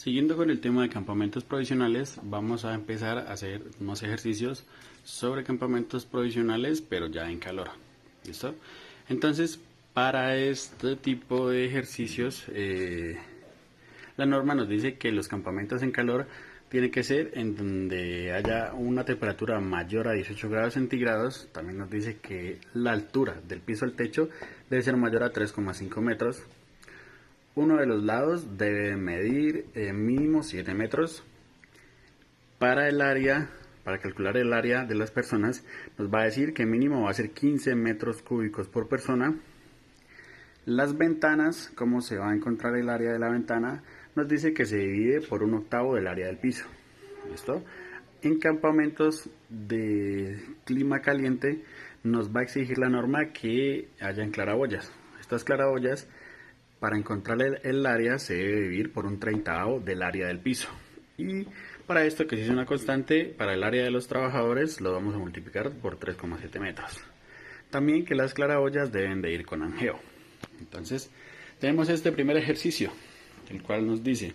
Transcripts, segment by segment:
Siguiendo con el tema de campamentos provisionales, vamos a empezar a hacer unos ejercicios sobre campamentos provisionales, pero ya en calor. ¿Listo? Entonces, para este tipo de ejercicios, la norma nos dice que los campamentos en calor tienen que ser en donde haya una temperatura mayor a 18 grados centígrados. También nos dice que la altura del piso al techo debe ser mayor a 3,5 metros. Uno de los lados debe medir mínimo 7 metros. Para el área, para calcular el área de las personas, nos va a decir que mínimo va a ser 15 metros cúbicos por persona. Las ventanas, cómo se va a encontrar el área de la ventana, nos dice que se divide por 1/8 del área del piso. ¿Listo? En campamentos de clima caliente nos va a exigir la norma que hayan claraboyas. Estas claraboyas, para encontrar el área, se debe dividir por 1/30 del área del piso. Y para esto, que si es una constante, para el área de los trabajadores lo vamos a multiplicar por 3,7 metros. También que las claraboyas deben de ir con angeo. Entonces, tenemos este primer ejercicio, el cual nos dice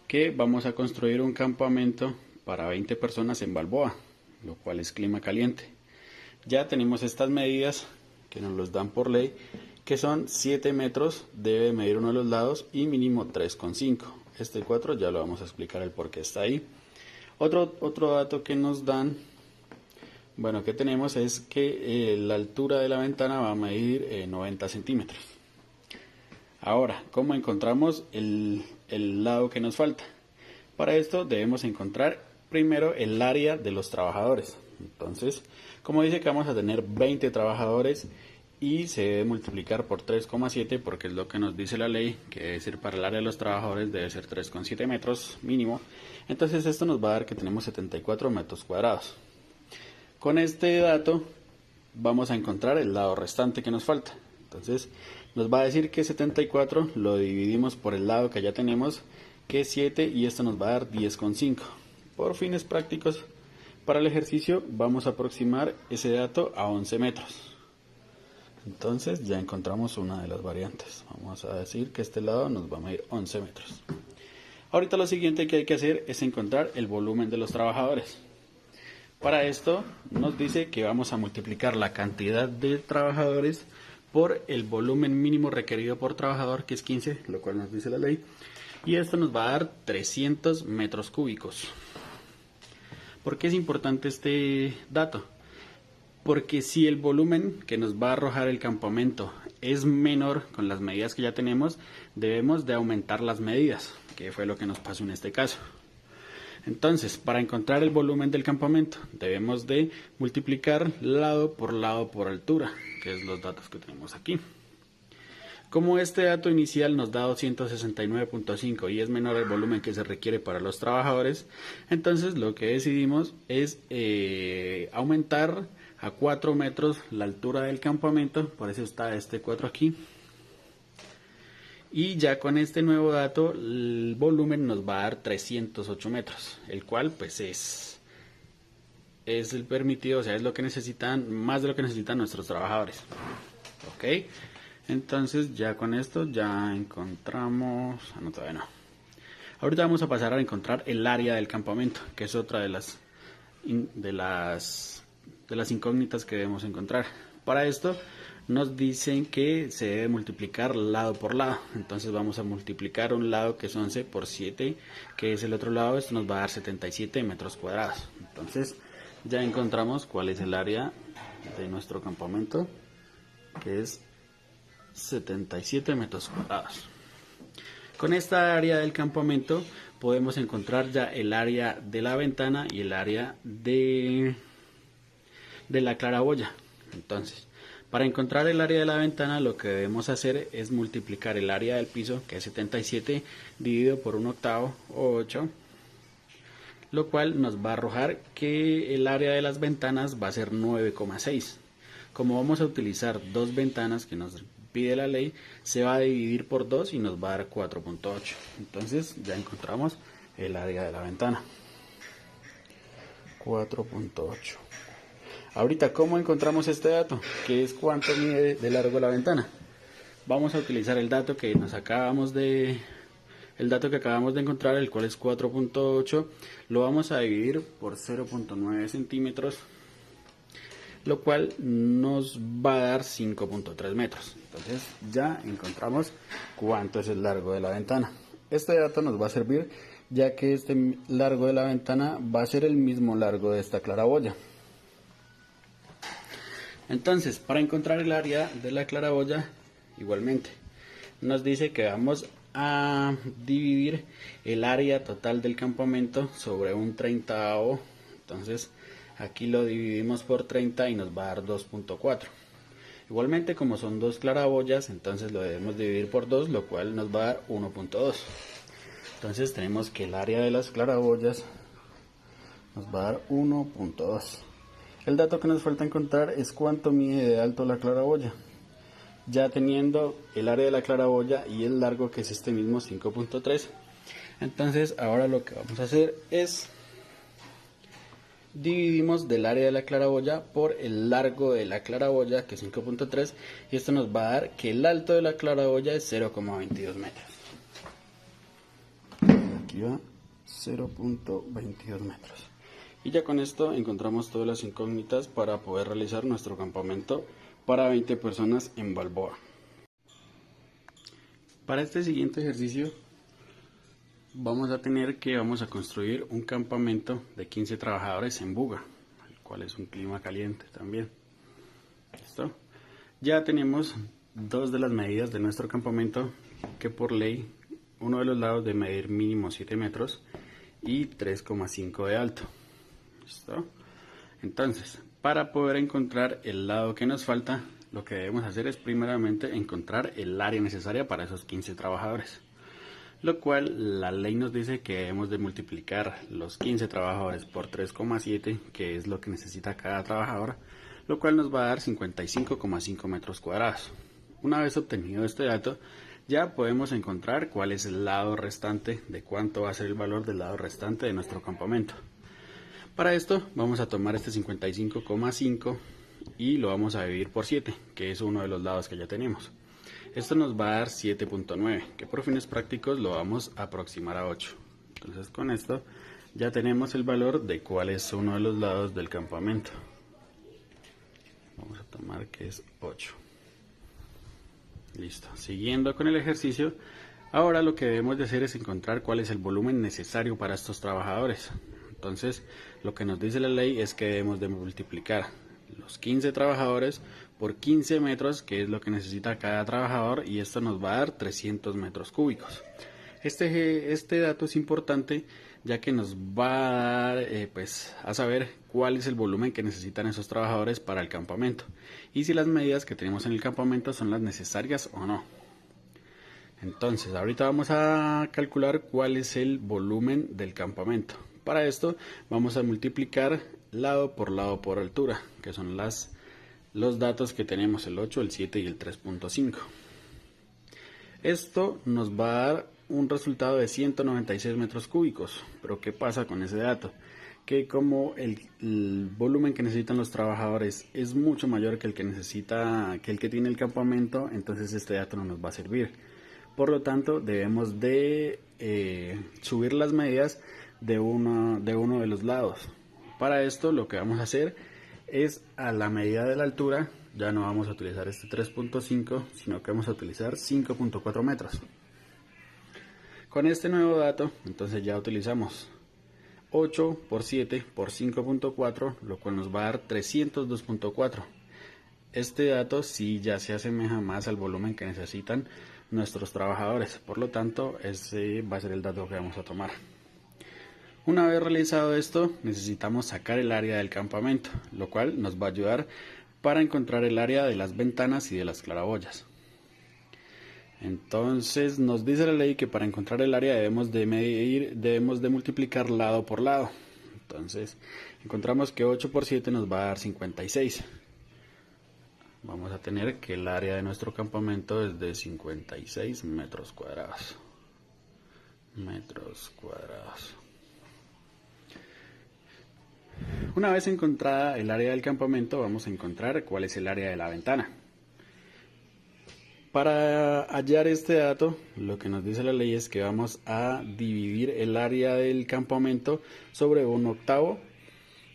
que vamos a construir un campamento para 20 personas en Balboa, lo cual es clima caliente. Ya tenemos estas medidas que nos los dan por ley, que son 7 metros, debe medir uno de los lados y mínimo 3,5. Este 4 ya lo vamos a explicar el por qué está ahí. Otro dato que nos dan, bueno, que tenemos es que la altura de la ventana va a medir 90 centímetros. Ahora, ¿cómo encontramos el lado que nos falta? Para esto debemos encontrar primero el área de los trabajadores. Entonces, como dice que vamos a tener 20 trabajadores y se debe multiplicar por 3,7 porque es lo que nos dice la ley, que debe ser para el área de los trabajadores debe ser 3,7 metros mínimo. Entonces esto nos va a dar que tenemos 74 metros cuadrados. Con este dato vamos a encontrar el lado restante que nos falta. Entonces nos va a decir que 74 lo dividimos por el lado que ya tenemos, que es 7, y esto nos va a dar 10,5. Por fines prácticos, para el ejercicio vamos a aproximar ese dato a 11 metros. Entonces ya encontramos una de las variantes. Vamos a decir que este lado nos va a medir 11 metros. Ahorita lo siguiente que hay que hacer es encontrar el volumen de los trabajadores. Para esto nos dice que vamos a multiplicar la cantidad de trabajadores por el volumen mínimo requerido por trabajador, que es 15, lo cual nos dice la ley. Y esto nos va a dar 300 metros cúbicos. ¿Por qué es importante este dato? Porque si el volumen que nos va a arrojar el campamento es menor con las medidas que ya tenemos, debemos de aumentar las medidas, que fue lo que nos pasó en este caso. Entonces, para encontrar el volumen del campamento, debemos de multiplicar lado por altura, que es los datos que tenemos aquí. Como este dato inicial nos da 269,5 y es menor el volumen que se requiere para los trabajadores, entonces lo que decidimos es aumentar a 4 metros la altura del campamento, por eso está este 4 aquí. Y ya con este nuevo dato el volumen nos va a dar 308 metros, el cual pues es el permitido, o sea, es lo que necesitan, más de lo que necesitan nuestros trabajadores. Ok, entonces ya con esto ya encontramos, no, todavía no. Ahorita vamos a pasar a encontrar el área del campamento, que es otra de las incógnitas que debemos encontrar. Para esto nos dicen que se debe multiplicar lado por lado. Entonces vamos a multiplicar un lado que es 11 por 7, que es el otro lado. Esto nos va a dar 77 metros cuadrados. Entonces ya encontramos cuál es el área de nuestro campamento, que es 77 metros cuadrados. Con esta área del campamento podemos encontrar ya el área de la ventana y el área de la claraboya. Entonces, para encontrar el área de la ventana, lo que debemos hacer es multiplicar el área del piso, que es 77, dividido por 1/8 o 8, lo cual nos va a arrojar que el área de las ventanas va a ser 9,6. Como vamos a utilizar dos ventanas que nos pide la ley, se va a dividir por 2 y nos va a dar 4,8. Entonces ya encontramos el área de la ventana, 4,8. Ahorita, ¿cómo encontramos este dato? ¿Qué es cuánto mide de largo la ventana? Vamos a utilizar el dato que nos acabamos de El dato que acabamos de encontrar, el cual es 4.8, lo vamos a dividir por 0.9 centímetros, lo cual nos va a dar 5.3 metros. Entonces ya encontramos cuánto es el largo de la ventana. Este dato nos va a servir ya que este largo de la ventana va a ser el mismo largo de esta claraboya. Entonces, para encontrar el área de la claraboya, igualmente, nos dice que vamos a dividir el área total del campamento sobre un 30avo. Entonces, aquí lo dividimos por 30 y nos va a dar 2.4. Igualmente, como son dos claraboyas, entonces lo debemos dividir por 2, lo cual nos va a dar 1.2. Entonces tenemos que el área de las claraboyas nos va a dar 1.2. El dato que nos falta encontrar es cuánto mide de alto la claraboya. Ya teniendo el área de la claraboya y el largo, que es este mismo 5.3, entonces ahora lo que vamos a hacer es dividimos del área de la claraboya por el largo de la claraboya, que es 5.3, y esto nos va a dar que el alto de la claraboya es 0.22 metros. Aquí va 0.22 metros. Y ya con esto encontramos todas las incógnitas para poder realizar nuestro campamento para 20 personas en Balboa. Para este siguiente ejercicio vamos a construir un campamento de 15 trabajadores en Buga, el cual es un clima caliente también. ¿Listo? Ya tenemos dos de las medidas de nuestro campamento, que por ley uno de los lados debe medir mínimo 7 metros y 3,5 de alto. ¿Listo? Entonces, para poder encontrar el lado que nos falta, lo que debemos hacer es primeramente encontrar el área necesaria para esos 15 trabajadores. Lo cual la ley nos dice que debemos de multiplicar los 15 trabajadores por 3,7, que es lo que necesita cada trabajador, lo cual nos va a dar 55,5 metros cuadrados. Una vez obtenido este dato, ya podemos encontrar cuál es el lado restante, de cuánto va a ser el valor del lado restante de nuestro campamento. Para esto vamos a tomar este 55,5 y lo vamos a dividir por 7, que es uno de los lados que ya tenemos. Esto nos va a dar 7.9, que por fines prácticos lo vamos a aproximar a 8. Entonces con esto ya tenemos el valor de cuál es uno de los lados del campamento. Vamos a tomar que es 8. Listo. Siguiendo con el ejercicio, ahora lo que debemos de hacer es encontrar cuál es el volumen necesario para estos trabajadores. Entonces, lo que nos dice la ley es que debemos de multiplicar los 15 trabajadores por 15 metros, que es lo que necesita cada trabajador, y esto nos va a dar 300 metros cúbicos. Este dato es importante ya que nos va a dar a saber cuál es el volumen que necesitan esos trabajadores para el campamento y si las medidas que tenemos en el campamento son las necesarias o no. Entonces, ahorita vamos a calcular cuál es el volumen del campamento. Para esto vamos a multiplicar lado por altura, que son los datos que tenemos, el 8, el 7 y el 3.5. Esto nos va a dar un resultado de 196 metros cúbicos. Pero ¿qué pasa con ese dato? Que como el volumen que necesitan los trabajadores es mucho mayor que el que tiene el campamento, entonces este dato no nos va a servir. Por lo tanto, debemos de subir las medidas de uno de los lados. Para esto lo que vamos a hacer es a la medida de la altura, ya no vamos a utilizar este 3.5, sino que vamos a utilizar 5.4 metros. Con este nuevo dato, entonces ya utilizamos 8 por 7 por 5.4, lo cual nos va a dar 302.4. Este dato sí ya se asemeja más al volumen que necesitan nuestros trabajadores, por lo tanto ese va a ser el dato que vamos a tomar. Una vez realizado esto, necesitamos sacar el área del campamento, lo cual nos va a ayudar para encontrar el área de las ventanas y de las claraboyas. Entonces nos dice la ley que para encontrar el área debemos de multiplicar lado por lado. Entonces encontramos que 8 por 7 nos va a dar 56. Vamos a tener que el área de nuestro campamento es de 56 metros cuadrados. Una vez encontrada el área del campamento, vamos a encontrar cuál es el área de la ventana. Para hallar este dato, lo que nos dice la ley es que vamos a dividir el área del campamento sobre 1/8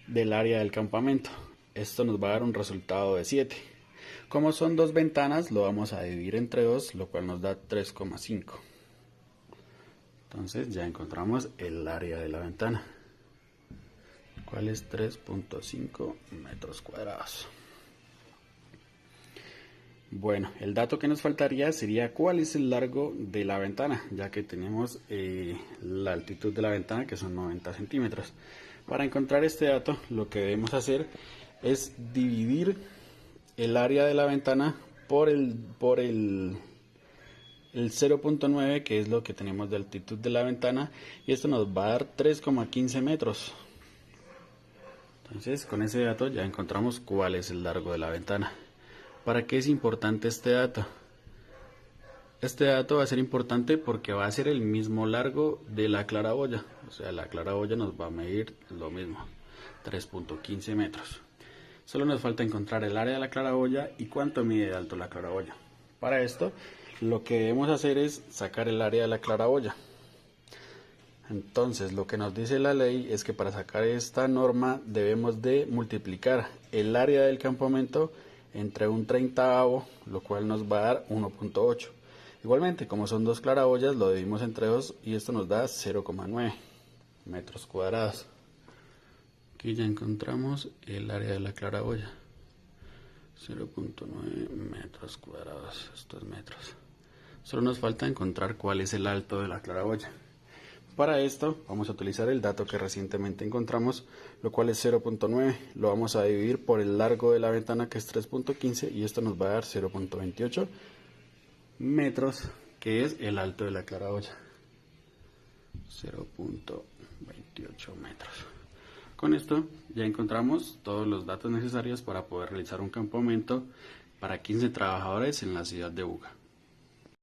del área del campamento. Esto nos va a dar un resultado de 7. Como son dos ventanas, lo vamos a dividir entre 2, lo cual nos da 3,5. Entonces ya encontramos el área de la ventana, cuál es 3.5 metros cuadrados. Bueno, el dato que nos faltaría sería cuál es el largo de la ventana, ya que tenemos la altitud de la ventana, que son 90 centímetros. Para encontrar este dato, lo que debemos hacer es dividir el área de la ventana por el 0.9, que es lo que tenemos de altitud de la ventana, y esto nos va a dar 3,15 metros. Entonces, con ese dato ya encontramos cuál es el largo de la ventana. ¿Para qué es importante este dato? Este dato va a ser importante porque va a ser el mismo largo de la claraboya. O sea, la claraboya nos va a medir lo mismo, 3.15 metros. Solo nos falta encontrar el área de la claraboya y cuánto mide de alto la claraboya. Para esto, lo que debemos hacer es sacar el área de la claraboya. Entonces, lo que nos dice la ley es que para sacar esta norma debemos de multiplicar el área del campamento entre 1/30, lo cual nos va a dar 1.8. Igualmente, como son dos claraboyas, lo dividimos entre 2 y esto nos da 0,9 metros cuadrados. Aquí ya encontramos el área de la claraboya, 0.9 metros cuadrados, estos metros. Solo nos falta encontrar cuál es el alto de la claraboya. Para esto vamos a utilizar el dato que recientemente encontramos, lo cual es 0.9. Lo vamos a dividir por el largo de la ventana, que es 3.15, y esto nos va a dar 0.28 metros, que es el alto de la claraboya. 0.28 metros. Con esto ya encontramos todos los datos necesarios para poder realizar un campamento para 15 trabajadores en la ciudad de Buga.